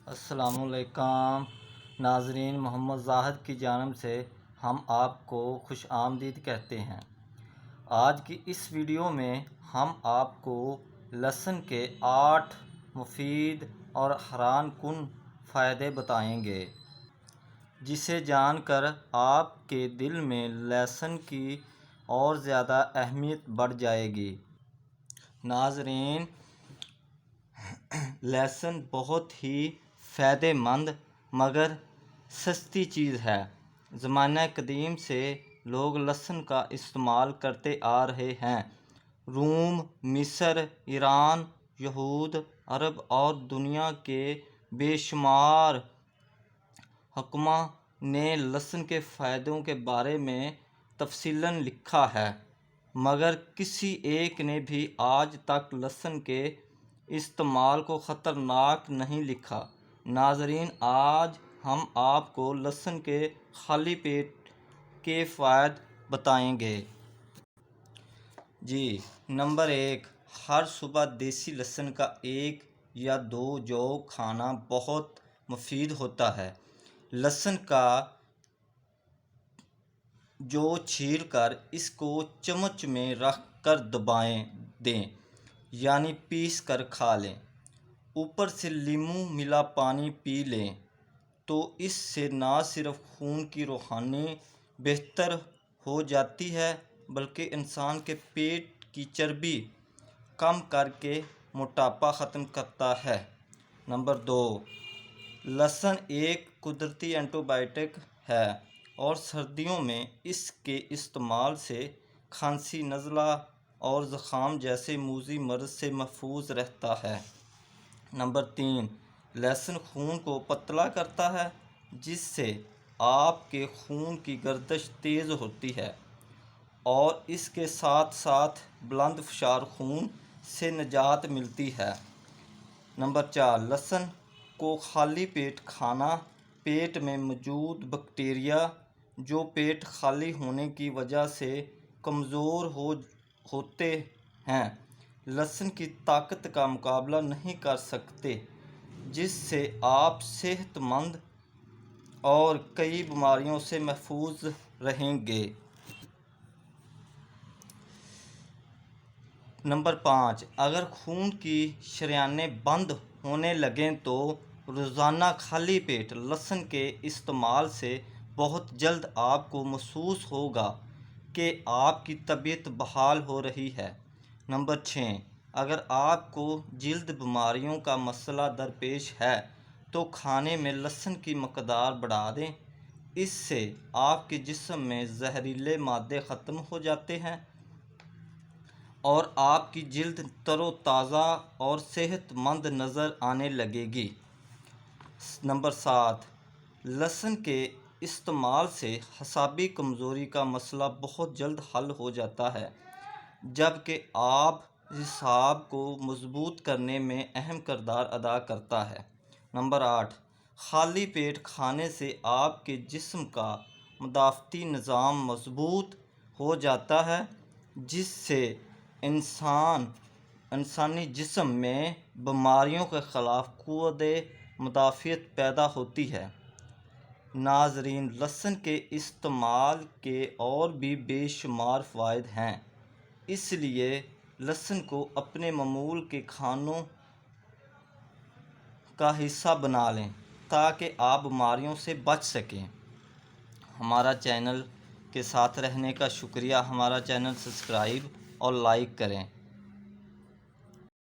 السلام علیکم ناظرین، محمد زاہد کی جانب سے ہم آپ کو خوش آمدید کہتے ہیں۔ آج کی اس ویڈیو میں ہم آپ کو لہسن کے 8 مفید اور حیران کن فائدے بتائیں گے، جسے جان کر آپ کے دل میں لہسن کی اور زیادہ اہمیت بڑھ جائے گی۔ ناظرین، لہسن بہت ہی فائدہ مند مگر سستی چیز ہے۔ زمانہ قدیم سے لوگ لہسن کا استعمال کرتے آ رہے ہیں۔ روم، مصر، ایران، یہود، عرب اور دنیا کے بے شمار حکماء نے لہسن کے فائدوں کے بارے میں تفصیلاً لکھا ہے، مگر کسی ایک نے بھی آج تک لہسن کے استعمال کو خطرناک نہیں لکھا۔ ناظرین، آج ہم آپ کو لہسن کے خالی پیٹ کے فوائد بتائیں گے۔ نمبر 1، ہر صبح دیسی لہسن کا 1 یا 2 جو کھانا بہت مفید ہوتا ہے۔ لہسن کا جو چھیل کر اس کو چمچ میں رکھ کر دبا دیں، یعنی پیس کر کھا لیں۔ اوپر سے لیموں ملا پانی پی لیں تو اس سے نہ صرف خون کی روانی بہتر ہو جاتی ہے بلکہ انسان کے پیٹ کی چربی کم کر کے موٹاپا ختم کرتا ہے۔ نمبر 2، لہسن ایک قدرتی اینٹی بائیوٹک ہے اور سردیوں میں اس کے استعمال سے کھانسی، نزلہ اور زکام جیسے موذی مرض سے محفوظ رہتا ہے۔ نمبر 3، لہسن خون کو پتلا کرتا ہے، جس سے آپ کے خون کی گردش تیز ہوتی ہے اور اس کے ساتھ ساتھ بلند فشار خون سے نجات ملتی ہے۔ نمبر 4، لہسن کو خالی پیٹ کھانا پیٹ میں موجود بیکٹیریا جو پیٹ خالی ہونے کی وجہ سے کمزور ہوتے ہیں، لہسن کی طاقت کا مقابلہ نہیں کر سکتے، جس سے آپ صحت مند اور کئی بیماریوں سے محفوظ رہیں گے۔ نمبر 5، اگر خون کی شریانیں بند ہونے لگیں تو روزانہ خالی پیٹ لہسن کے استعمال سے بہت جلد آپ کو محسوس ہوگا کہ آپ کی طبیعت بحال ہو رہی ہے۔ نمبر 6، اگر آپ کو جلد بیماریوں کا مسئلہ درپیش ہے تو کھانے میں لہسن کی مقدار بڑھا دیں، اس سے آپ کے جسم میں زہریلے مادے ختم ہو جاتے ہیں اور آپ کی جلد تر و تازہ اور صحت مند نظر آنے لگے گی۔ نمبر 7، لہسن کے استعمال سے اعصابی کمزوری کا مسئلہ بہت جلد حل ہو جاتا ہے، جبکہ اعصاب کو مضبوط کرنے میں اہم کردار ادا کرتا ہے۔ نمبر 8، خالی پیٹ کھانے سے آپ کے جسم کا مدافعتی نظام مضبوط ہو جاتا ہے، جس سے انسانی جسم میں بیماریوں کے خلاف قوت مدافعت پیدا ہوتی ہے۔ ناظرین، لہسن کے استعمال کے اور بھی بے شمار فوائد ہیں، اس لیے لہسن کو اپنے معمول کے کھانوں کا حصہ بنا لیں تاکہ آپ بیماریوں سے بچ سکیں۔ ہمارا چینل کے ساتھ رہنے کا شکریہ۔ ہمارا چینل سبسکرائب اور لائک کریں۔